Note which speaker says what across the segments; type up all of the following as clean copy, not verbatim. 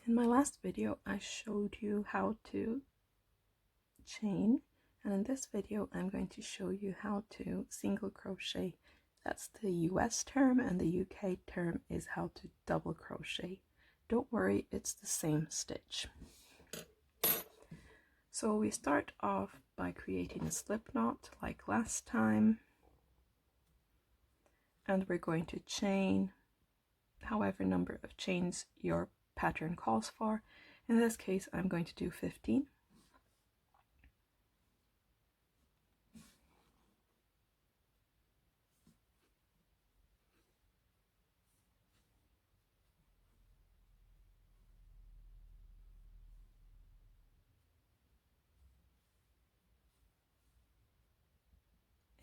Speaker 1: In my last video, I showed you how to chain, and in this video, I'm going to show you how to single crochet. That's the US term, and the UK term is how to double crochet. Don't worry, it's the same stitch. So we start off by creating a slip knot like last time, and we're going to chain however number of chains your pattern calls for. In this case, I'm going to do 15.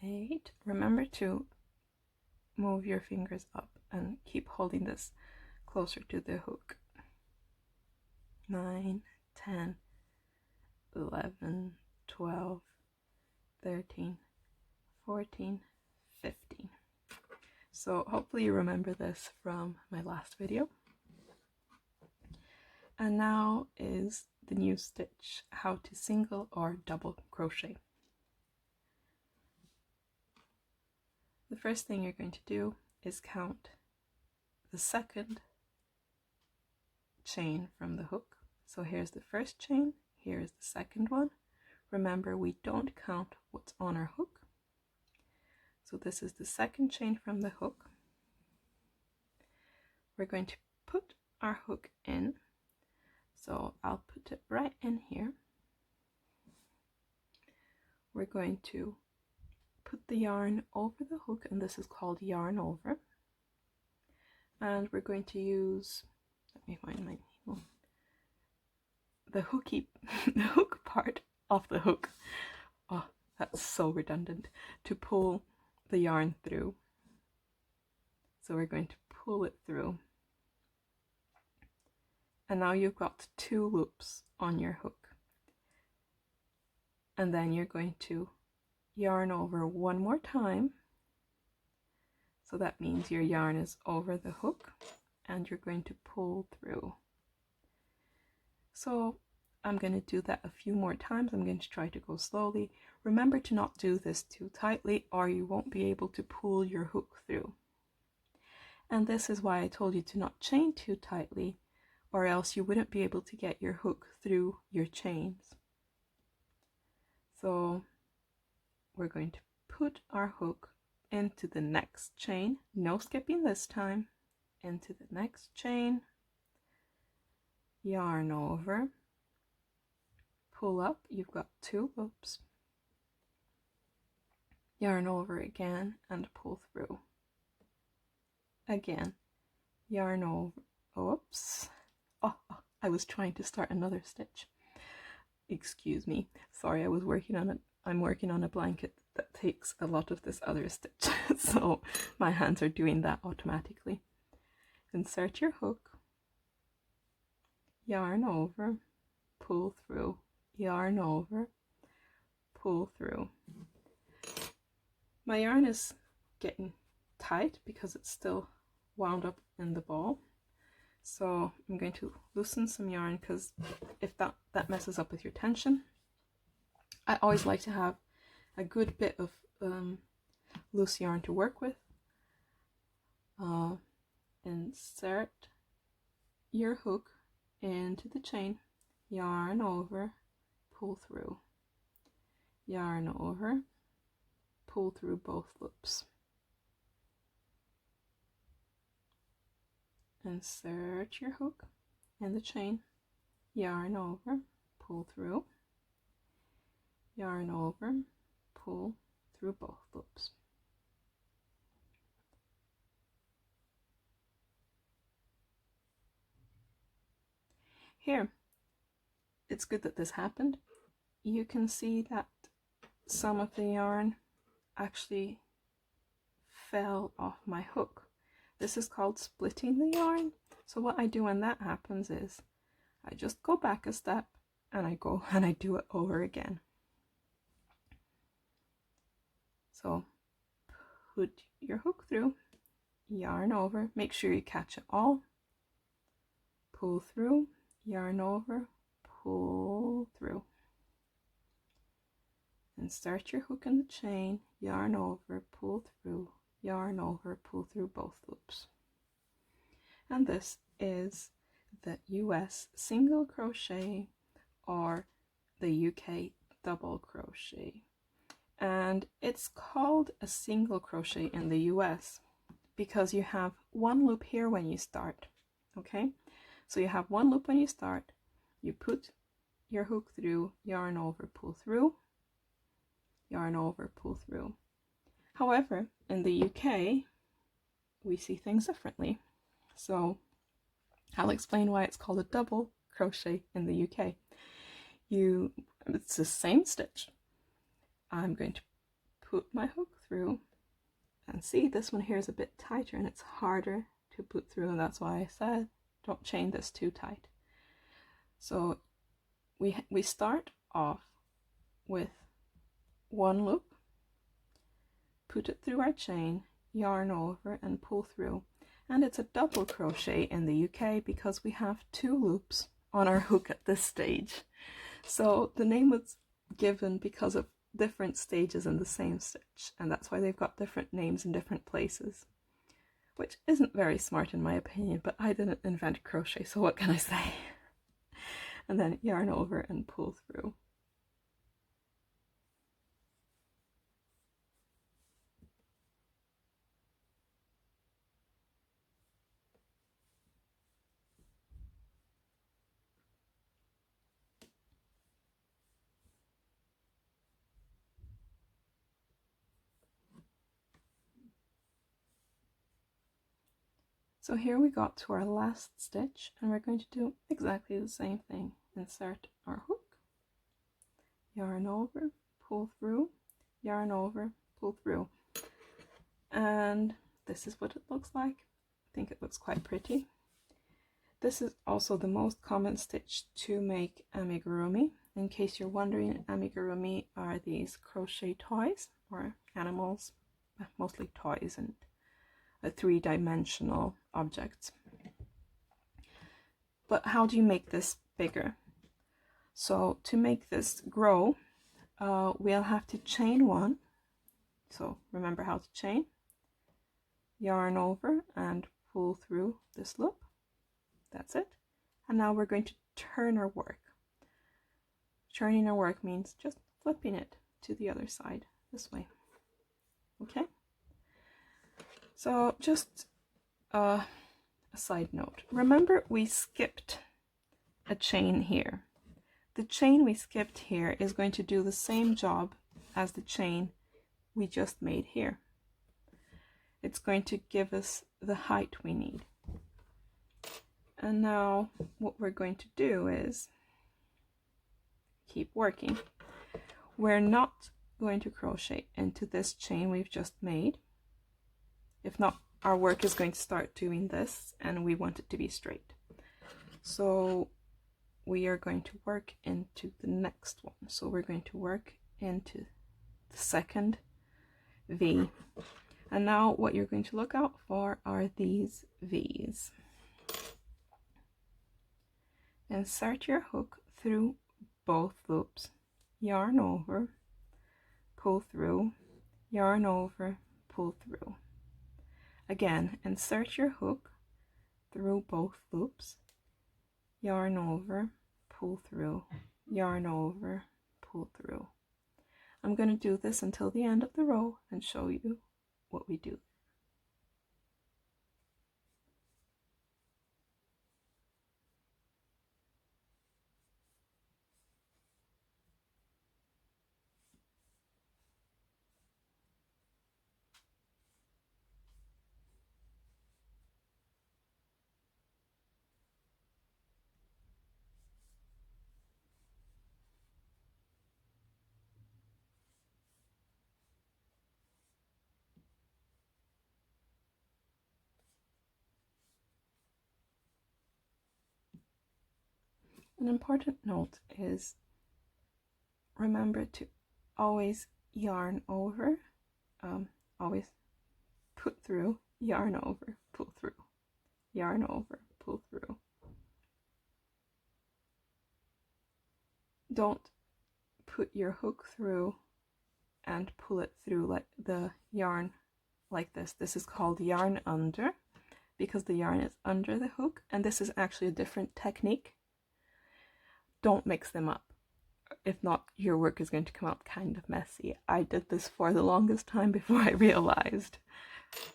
Speaker 1: Eight. Remember to move your fingers up and keep holding this closer to the hook. 9, 10, 11, 12, 13, 14, 15. So hopefully you remember this from my last video. And now is the new stitch, how to single or double crochet. The first thing you're going to do is count the second chain from the hook. So here's the first chain, here's the second one. Remember, we don't count what's on our hook. So this is the second chain from the hook. We're going to put our hook in. So I'll put it right in here. We're going to put the yarn over the hook, and this is called yarn over. And we're going to use, let me find my needle, the hook part of the hook. Oh, that's so redundant. To pull the yarn through. So we're going to pull it through. And now you've got 2 loops on your hook. And then you're going to yarn over one more time. So that means your yarn is over the hook and you're going to pull through. So I'm going to do that a few more times. I'm going to try to go slowly. Remember to not do this too tightly or you won't be able to pull your hook through. And this is why I told you to not chain too tightly, or else you wouldn't be able to get your hook through your chains. So we're going to put our hook into the next chain, no skipping this time, into the next chain, yarn over, pull up, you've got 2 loops, yarn over again and pull through. Again, yarn over, oops, oh, I was trying to start another stitch. Excuse me, sorry, I'm working on a blanket that takes a lot of this other stitch, so my hands are doing that automatically. Insert your hook, yarn over, pull through, yarn over, pull through. My yarn is getting tight because it's still wound up in the ball, so I'm going to loosen some yarn because if that messes up with your tension. I always like to have a good bit of loose yarn to work with. Insert your hook into the chain, yarn over, pull through, yarn over, pull through both loops. Insert your hook in the chain, yarn over, pull through, yarn over, pull through both loops. Here, it's good that this happened. You can see that some of the yarn actually fell off my hook. This is called splitting the yarn. So what I do when that happens is I just go back a step and I go and I do it over again. So put your hook through, yarn over, make sure you catch it all, pull through, yarn over, pull through. Insert your hook in the chain, yarn over, pull through, yarn over, pull through both loops. And this is the US single crochet or the UK double crochet. And it's called a single crochet in the US because you have one loop here when you start. Okay, so you have one loop when you start, you put your hook through, yarn over, pull through, yarn over, pull through. However, in the UK, we see things differently. So I'll explain why it's called a double crochet in the UK. It's the same stitch. I'm going to put my hook through, and see, this one here is a bit tighter and it's harder to put through, and that's why I said don't chain this too tight. So we start off with one loop, put it through our chain, yarn over and pull through. And it's a double crochet in the UK because we have two loops on our hook at this stage. So the name was given because of different stages in the same stitch, and that's why they've got different names in different places, which isn't very smart in my opinion, but I didn't invent crochet, so what can I say? And then yarn over and pull through. So here we got to our last stitch, and we're going to do exactly the same thing. Insert our hook, yarn over, pull through, yarn over, pull through. And this is what it looks like. I think it looks quite pretty. This is also the most common stitch to make amigurumi. In case you're wondering, amigurumi are these crochet toys or animals, mostly toys and three-dimensional objects. But how do you make this bigger? So to make this grow, we'll have to chain one. So remember how to chain. Yarn over and pull through this loop. That's it. And now we're going to turn our work. Turning our work means just flipping it to the other side this way. Okay? So just a side note. Remember we skipped a chain here. The chain we skipped here is going to do the same job as the chain we just made here. It's going to give us the height we need. And now what we're going to do is keep working. We're not going to crochet into this chain we've just made. If not, our work is going to start doing this, and we want it to be straight. So we are going to work into the next one. So we're going to work into the second V. And now what you're going to look out for are these V's. Insert your hook through both loops, yarn over, pull through, yarn over, pull through. Again, insert your hook through both loops, yarn over, pull through, yarn over, pull through. I'm going to do this until the end of the row and show you what we do. An important note is remember to always yarn over, always put through, yarn over, pull through, yarn over, pull through. don't put your hook through and pull it through like the yarn like this. This is called yarn under because the yarn is under the hook, and this is actually a different technique. Don't mix them up. If not, your work is going to come out kind of messy. I did this for the longest time before I realized.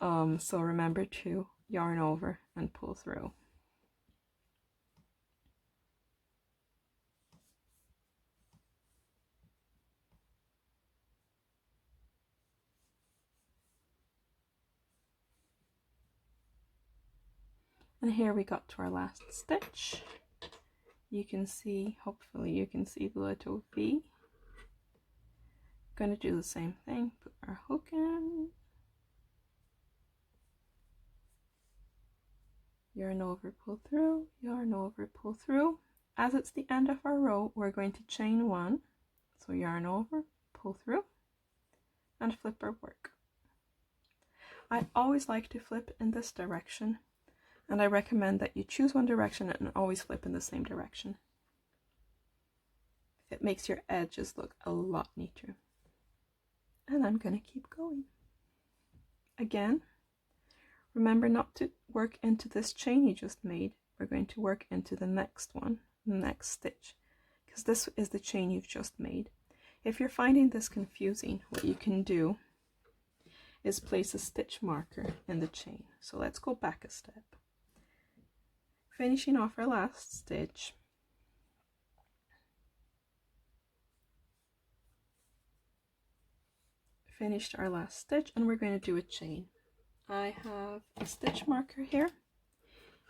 Speaker 1: So remember to yarn over and pull through. And here we got to our last stitch. You can see, hopefully you can see the little V. Going to do the same thing, put our hook in, yarn over, pull through, yarn over, pull through. As it's the end of our row, we're going to chain one. So yarn over, pull through, and flip our work. I always like to flip in this direction, and I recommend that you choose one direction and always flip in the same direction. It makes your edges look a lot neater. And I'm going to keep going. Again, remember not to work into this chain you just made. We're going to work into the next one, the next stitch, because this is the chain you've just made. If you're finding this confusing, what you can do is place a stitch marker in the chain. So let's go back a step. Finishing off our last stitch, finished our last stitch, and we're going to do a chain. I have a stitch marker here.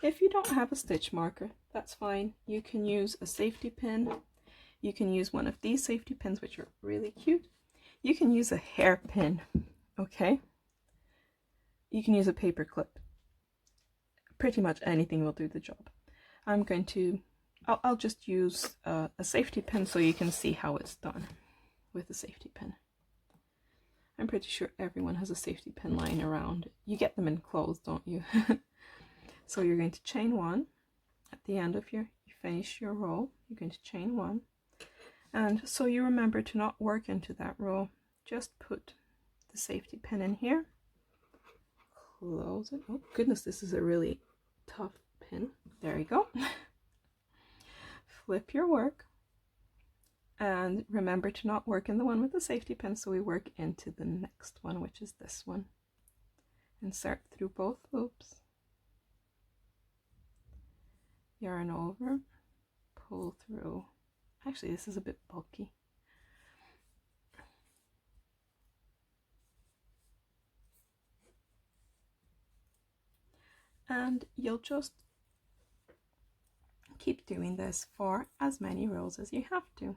Speaker 1: If you don't have a stitch marker, that's fine. You can use a safety pin. You can use one of these safety pins, which are really cute. You can use a hairpin, okay? You can use a paper clip. Pretty much anything will do the job. I'm going to, I'll just use a safety pin so you can see how it's done with a safety pin. I'm pretty sure everyone has a safety pin lying around. You get them in clothes, don't you? So you're going to chain one at the end of you finish your row. You're going to chain one, and so you remember to not work into that row. Just put the safety pin in here, close it. Oh goodness, this is a really tough pin. There you go. Flip your work, and remember to not work in the one with the safety pin, so we work into the next one, which is this one. Insert through both loops, yarn over, pull through. Actually, this is a bit bulky. And you'll just keep doing this for as many rows as you have to.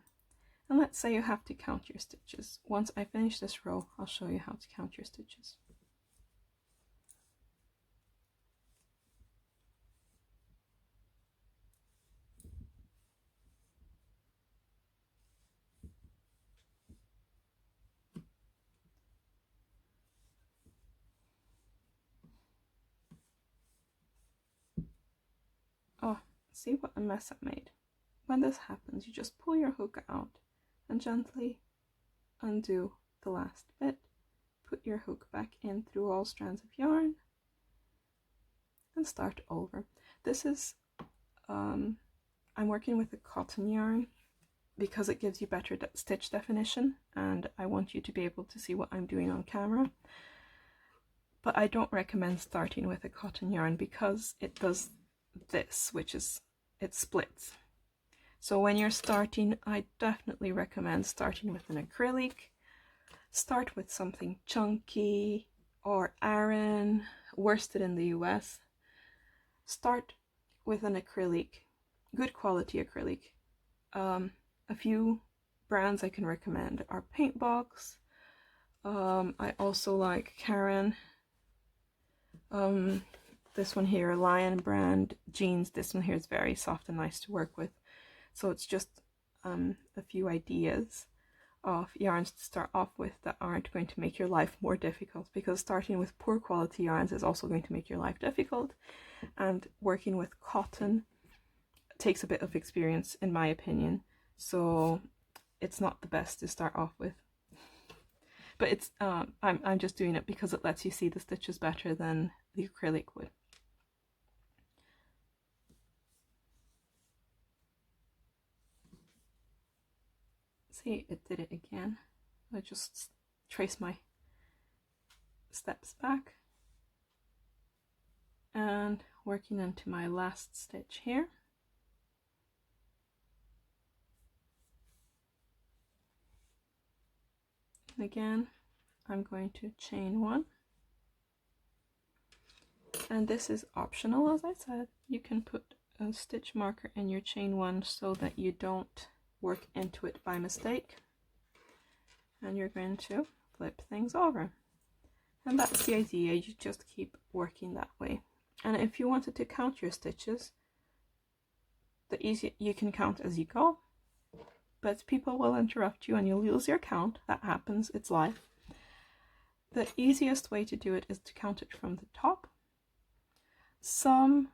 Speaker 1: And let's say you have to count your stitches. Once I finish this row, I'll show you how to count your stitches. Oh, see what a mess I made. When this happens, you just pull your hook out and gently undo the last bit. Put your hook back in through all strands of yarn and start over. This is, I'm working with a cotton yarn because it gives you better stitch definition, and I want you to be able to see what I'm doing on camera. But I don't recommend starting with a cotton yarn because it does this, which is, it splits. So when you're starting, I definitely recommend starting with an acrylic. Start with something chunky or Aran, worsted in the US. Start with an acrylic, good quality acrylic. A few brands I can recommend are Paintbox. I also like Karen. This one here, Lion brand jeans. This one here is very soft and nice to work with. So it's just a few ideas of yarns to start off with that aren't going to make your life more difficult, because starting with poor quality yarns is also going to make your life difficult, and working with cotton takes a bit of experience, in my opinion, so it's not the best to start off with. But it's I'm just doing it because it lets you see the stitches better than the acrylic would. See, it did it again. I just trace my steps back and working into my last stitch here. And again, I'm going to chain one. And this is optional, as I said. You can put a stitch marker in your chain one so that you don't work into it by mistake. And you're going to flip things over. And that's the idea, you just keep working that way. And if you wanted to count your stitches, you can count as you go, but people will interrupt you and you'll lose your count. That happens, it's life. The easiest way to do it is to count it from the top. Some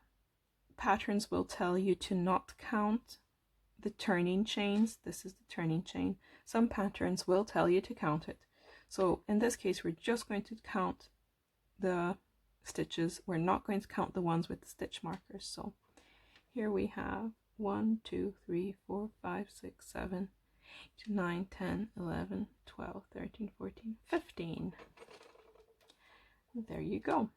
Speaker 1: patterns will tell you to not count the turning chains. This is the turning chain. Some patterns will tell you to count it. So in this case, we're just going to count the stitches. We're not going to count the ones with the stitch markers. So here we have 1, 2, 3, 4, 5, 6, 7, 8, 9, 10, 11, 12, 13, 14, 15. There you go.